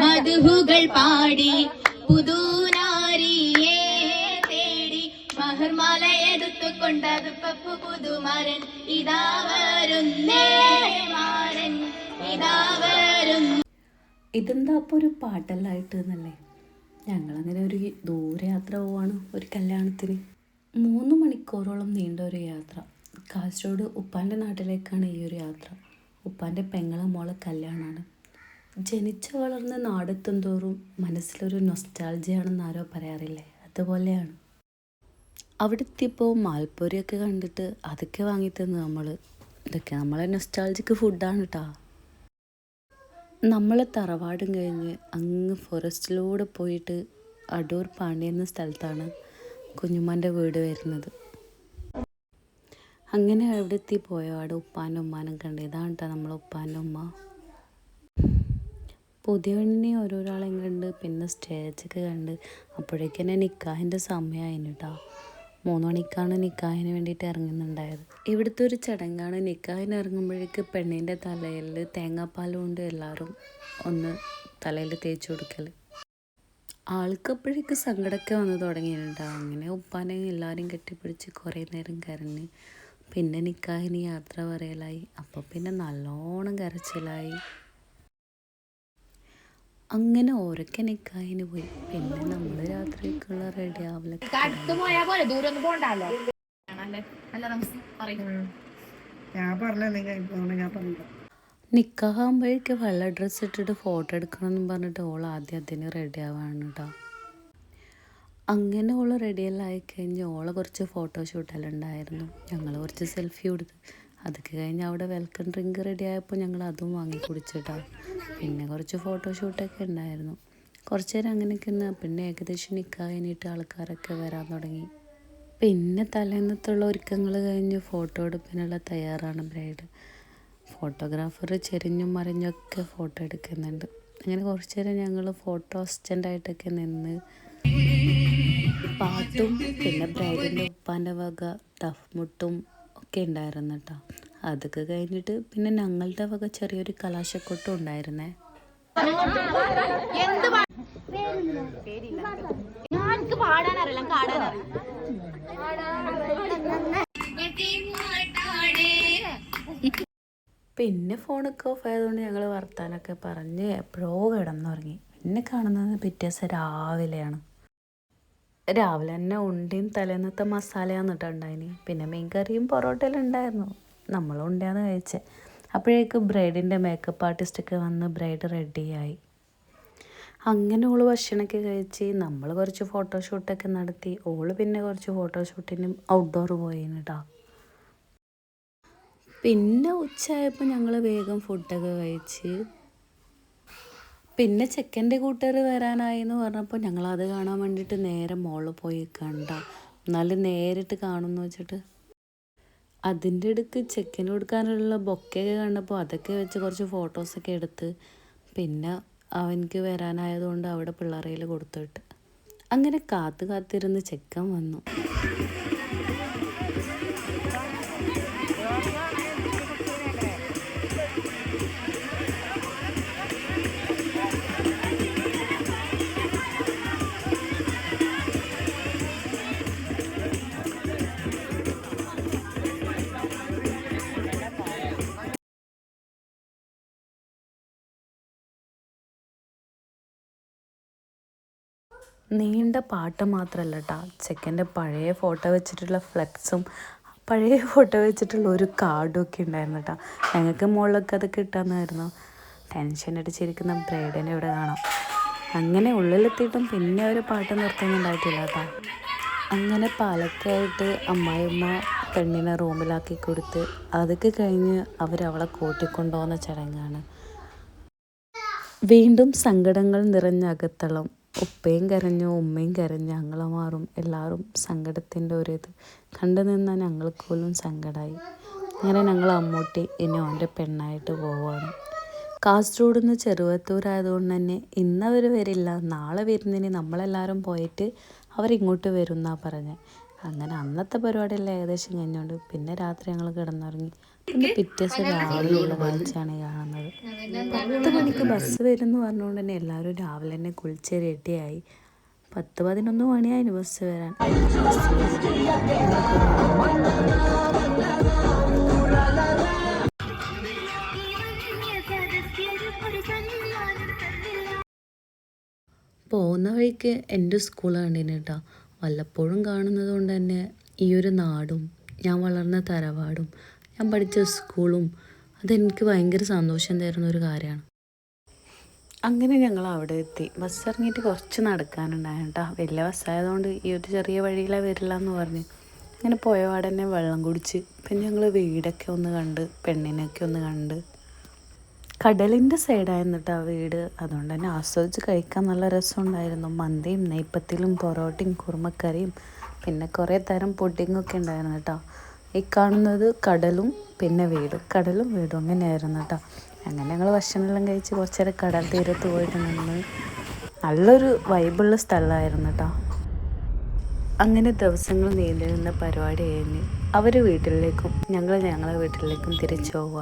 മധുഹുകൾ പാടി പുതുനാരിയെ തേടി മഹർമാലയെടുത്തുകൊണ്ടത് പപ്പു പുതുമാരൻ ഇതാ വരുന്നേ മാരൻ ഇതാ വരുന്നു. ഇതെന്താ അപ്പോൾ ഒരു പാട്ടെല്ലായിട്ട് എന്നല്ലേ. ഞങ്ങളങ്ങനെ ഒരു ദൂരയാത്ര പോവാണ് ഒരു കല്യാണത്തിന്. 3 മണിക്കൂറോളം നീണ്ട ഒരു യാത്ര. കാസർഗോഡ് ഉപ്പാൻ്റെ നാട്ടിലേക്കാണ് ഈ ഒരു യാത്ര. ഉപ്പാൻ്റെ പെങ്ങളെ മോളെ കല്യാണമാണ്. ജനിച്ച് വളർന്ന് നാടെത്തും തോറും മനസ്സിലൊരു നൊസ്റ്റാൾജിയാണെന്ന് ആരോ പറയാറില്ലേ, അതുപോലെയാണ്. അവിടെ എത്തിയപ്പോൾ മാൽപ്പൊരിയൊക്കെ കണ്ടിട്ട് അതൊക്കെ വാങ്ങിത്തന്നു നമ്മൾ. ഇതൊക്കെ നമ്മളെ നൊസ്റ്റാൾജിക്ക് ഫുഡാണ് കേട്ടോ. നമ്മൾ തറവാടും കഴിഞ്ഞ് അങ്ങ് ഫോറസ്റ്റിലൂടെ പോയിട്ട് അടൂർ പാണ്ടി എന്ന സ്ഥലത്താണ് കുഞ്ഞുമ്മാൻ്റെ വീട് വരുന്നത്. അങ്ങനെ അവിടെ എത്തി പോയോ അവിടെ ഉപ്പാനും ഉമ്മാനും കണ്ട്. ഇതാണ് കേട്ടോ നമ്മളെ ഉപ്പാൻ്റെ ഉമ്മ. പുതിയ പെണ്ണിനെ ഓരോരാളെയും കണ്ട് പിന്നെ സ്റ്റേജൊക്കെ കണ്ട് അപ്പോഴേക്കും തന്നെ നിക്കാഹിൻ്റെ സമയമായിരുന്നു കേട്ടോ. 3 മണിക്കാണ് നിക്കാഹിന് വേണ്ടിയിട്ട് ഇറങ്ങുന്നുണ്ടായത്. ഇവിടുത്തെ ഒരു ചടങ്ങാണ്. നിക്കാഹിന് ഇറങ്ങുമ്പോഴേക്ക് പെണ്ണിൻ്റെ തലയിൽ തേങ്ങാപ്പാൽ കൊണ്ട് എല്ലാവരും ഒന്ന് തലയിൽ തേച്ച് കൊടുക്കൽ. ആൾക്കപ്പോഴേക്ക് സങ്കടമൊക്കെ വന്ന് തുടങ്ങിയിട്ടുണ്ടാവും. അങ്ങനെ ഉപ്പാനെ എല്ലാവരും കെട്ടിപ്പിടിച്ച് കുറേ നേരം കരഞ്ഞ് പിന്നെ നിക്കാഹിന് യാത്ര പറയലായി. അപ്പോൾ പിന്നെ നല്ലോണം കരച്ചിലായി. അങ്ങനെ ഓരൊക്കെ നിക്കാഹിന് പോയി. പിന്നെ നമ്മൾ രാത്രിക്കുള്ള റെഡി ആവലൊക്കെ. നിക്കാഹാകുമ്പോഴേക്ക് വെള്ള ഡ്രസ്സ് ഇട്ടിട്ട് ഫോട്ടോ എടുക്കണമെന്നും പറഞ്ഞിട്ട് ഓൾ ആദ്യം അതിന് റെഡി ആവാണ് കേട്ടോ. അങ്ങനെ ഓൾ റെഡിയെല്ലാം ആയിക്കഴിഞ്ഞ് ഓളെ കുറച്ച് ഫോട്ടോഷൂട്ടെല്ലാം ഉണ്ടായിരുന്നു. ഞങ്ങൾ കുറച്ച് സെൽഫി കൊടുത്ത് അതൊക്കെ കഴിഞ്ഞ് അവിടെ വെൽക്കം ഡ്രിങ്ക് റെഡി ആയപ്പോൾ ഞങ്ങൾ അതും വാങ്ങി കുടിച്ചിട്ടാണ്. പിന്നെ കുറച്ച് ഫോട്ടോഷൂട്ടൊക്കെ ഉണ്ടായിരുന്നു. കുറച്ച് നേരം അങ്ങനെയൊക്കെ നിന്ന് പിന്നെ ഏകദേശം നിൽക്കാൻ കഴിഞ്ഞിട്ട് ആൾക്കാരൊക്കെ വരാൻ തുടങ്ങി. പിന്നെ തലേന്നത്തുള്ള ഒരുക്കങ്ങൾ കഴിഞ്ഞ് ഫോട്ടോ എടുപ്പിനുള്ള തയ്യാറാണ് ബ്രൈഡ്. ഫോട്ടോഗ്രാഫർ ചെരിഞ്ഞും മറിഞ്ഞൊക്കെ ഫോട്ടോ എടുക്കുന്നുണ്ട്. അങ്ങനെ കുറച്ച് നേരം ഞങ്ങൾ ഫോട്ടോ അസിസ്റ്റൻ്റായിട്ടൊക്കെ നിന്ന് പാട്ടും പിന്നെ ബ്രൈഡിൻ്റെ ഉപ്പാൻ്റെ വക ദഫ്മുട്ടും ഒക്കെ ഉണ്ടായിരുന്നു കേട്ടോ. അതൊക്കെ കഴിഞ്ഞിട്ട് പിന്നെ ഞങ്ങളുടെ വക ചെറിയൊരു കലാശക്കൊട്ടും ഉണ്ടായിരുന്നേ. പിന്നെ ഫോണൊക്കെ ഓഫ് ആയതുകൊണ്ട് ഞങ്ങൾ വർത്താനൊക്കെ പറഞ്ഞ് എപ്പോഴോ കിടന്നുറങ്ങി. പിന്നെ കാണുന്നത് പിറ്റേ ദിവസം രാവിലെയാണ്. രാവിലെ തന്നെ ഉണ്ടിയും തലേന്നത്തെ മസാലയാണ് ഇട്ടുണ്ടായിന്. പിന്നെ മീൻകറിയും പൊറോട്ടയെല്ലാം ഉണ്ടായിരുന്നു. നമ്മൾ ഉണ്ടയാന്ന് കഴിച്ചത്. അപ്പോഴേക്കും ബ്രൈഡിൻ്റെ മേക്കപ്പ് ആർട്ടിസ്റ്റൊക്കെ വന്ന് ബ്രൈഡ് റെഡിയായി. അങ്ങനെ ഓള് ഭക്ഷണമൊക്കെ കഴിച്ച് നമ്മൾ കുറച്ച് ഫോട്ടോഷൂട്ടൊക്കെ നടത്തി. ഓള് പിന്നെ കുറച്ച് ഫോട്ടോഷൂട്ടിനും ഔട്ട്ഡോർ പോയിന് കേട്ടോ. പിന്നെ ഉച്ചയായപ്പോൾ ഞങ്ങൾ വേഗം ഫുഡൊക്കെ കഴിച്ച് പിന്നെ ചെക്കൻ്റെ കൂട്ടുകാർ വരാനായി എന്ന് പറഞ്ഞപ്പോൾ ഞങ്ങളത് കാണാൻ വേണ്ടിയിട്ട് നേരെ മോളിൽ പോയി കണ്ട. എന്നാലും നേരിട്ട് കാണുമെന്ന് വെച്ചിട്ട് അതിൻ്റെ ഇടയ്ക്ക് ചെക്കന് കൊടുക്കാനുള്ള ബൊക്കെയൊക്കെ കണ്ടപ്പോൾ അതൊക്കെ വെച്ച് കുറച്ച് ഫോട്ടോസൊക്കെ എടുത്ത് പിന്നെ അവനക്ക് വരാനായതുകൊണ്ട് അവിടെ പിള്ളേരയിൽ കൊടുത്തിട്ട് അങ്ങനെ കാത്തിരുന്ന് ചെക്കൻ വന്നു. നീണ്ട പാട്ട് മാത്രമല്ല കേട്ടോ, ചെക്കൻ്റെ പഴയ ഫോട്ടോ വെച്ചിട്ടുള്ള ഫ്ലെക്സും പഴയ ഫോട്ടോ വെച്ചിട്ടുള്ള ഒരു കാർഡും ഒക്കെ ഉണ്ടായിരുന്നു കേട്ടോ. ഞങ്ങൾക്ക് മുകളിലൊക്കെ അതൊക്കെ ഇട്ടാന്നായിരുന്നു. ടെൻഷൻ അടിച്ചിരിക്കുന്ന ബ്രൈഡിനെ ഇവിടെ കാണാം. അങ്ങനെ ഉള്ളിലെത്തിയിട്ടും പിന്നെ ഒരു പാട്ട് നിർത്തുന്നുണ്ടായിട്ടില്ല കേട്ടോ. അങ്ങനെ പാലക്കായിട്ട് അമ്മായിമ്മ പെണ്ണിനെ റൂമിലാക്കി കൊടുത്ത് അതൊക്കെ കഴിഞ്ഞ് അവളെ കൂട്ടിക്കൊണ്ടുപോകുന്ന ചടങ്ങാണ്. വീണ്ടും സങ്കടങ്ങൾ നിറഞ്ഞ അകത്തളം. ഉപ്പയും കരഞ്ഞു, ഉമ്മയും കരഞ്ഞു, ഞങ്ങളമാറും എല്ലാവരും സങ്കടത്തിൻ്റെ ഒരിത് കണ്ടു നിന്നാൽ ഞങ്ങൾക്ക് പോലും സങ്കടമായി. അങ്ങനെ ഞങ്ങൾ അമ്മൂട്ടി ഇനി ഓൻ്റെ പെണ്ണായിട്ട് പോവുകയാണ്. കാസർഗോഡ് നിന്ന് ചെറുവത്തൂരായതുകൊണ്ട് തന്നെ ഇന്നവർ വരില്ല, നാളെ വരുന്നതിന് നമ്മളെല്ലാവരും പോയിട്ട് അവരിങ്ങോട്ട് വരും എന്നാണ് പറഞ്ഞത്. അങ്ങനെ അന്നത്തെ പരിപാടിയെല്ലാം ഏകദേശം കഴിഞ്ഞുകൊണ്ട് പിന്നെ രാത്രി ഞങ്ങൾ കിടന്നുറങ്ങി. പിന്നെ പിറ്റേ ദിവസം രാവിലെയുള്ള കാഴ്ചയാണ് ഈ കാണുന്നത്. 10 മണിക്ക് ബസ് വരുമെന്ന് പറഞ്ഞുകൊണ്ട് തന്നെ എല്ലാവരും രാവിലെ തന്നെ കുളിച്ച് റെഡിയായി. 10-11 മണിയായിരുന്നു ബസ് വരാൻ. പോകുന്ന വഴിക്ക് എൻ്റെ സ്കൂൾ കണ്ടിന് കേട്ടോ. വല്ലപ്പോഴും കാണുന്നത് കൊണ്ട് തന്നെ ഈ ഒരു നാടും ഞാൻ വളർന്ന തറവാടും ഞാൻ പഠിച്ച സ്കൂളും അതെനിക്ക് ഭയങ്കര സന്തോഷം തരുന്ന ഒരു കാര്യമാണ്. അങ്ങനെ ഞങ്ങൾ അവിടെ എത്തി. ബസ് ഇറങ്ങിയിട്ട് കുറച്ച് നടക്കാനുണ്ടായിരുന്നു കേട്ടോ. വലിയ ബസ്സായതുകൊണ്ട് ഈ ഒരു ചെറിയ വഴിയിലാണ് വരില്ല എന്ന് പറഞ്ഞ് അങ്ങനെ പോയപാടെ തന്നെ വെള്ളം കുടിച്ച് പിന്നെ ഞങ്ങൾ വീടൊക്കെ ഒന്ന് കണ്ട് പെണ്ണിനൊക്കെ ഒന്ന് കണ്ട്. കടലിൻ്റെ സൈഡായിരുന്നു കേട്ടോ വീട്. അതുകൊണ്ട് തന്നെ ആസ്വദിച്ച് കഴിക്കാൻ നല്ല രസമുണ്ടായിരുന്നു. മന്തിയും നെയ്പ്പത്തിലും പൊറോട്ടയും കുറുമക്കറിയും പിന്നെ കുറേ തരം പുഡിങ്ങൊക്കെ ഉണ്ടായിരുന്നു കേട്ടോ. ഈ കാണുന്നത് കടലും പിന്നെ വീടും, കടലും വീടും അങ്ങനെയായിരുന്നു കേട്ടോ. അങ്ങനെ ഞങ്ങൾ ഭക്ഷണമെല്ലാം കഴിച്ച് കുറച്ച് നേരം കടൽ തീരത്ത് പോയിട്ട് നിന്ന് നല്ലൊരു വൈബുള്ള സ്ഥലമായിരുന്നു കേട്ടോ. അങ്ങനെ ദിവസങ്ങൾ നീണ്ടു നിന്ന പരിപാടി കഴിഞ്ഞ് അവർ വീട്ടിലേക്കും ഞങ്ങൾ ഞങ്ങളെ വീട്ടിലേക്കും തിരിച്ചു പോവുക.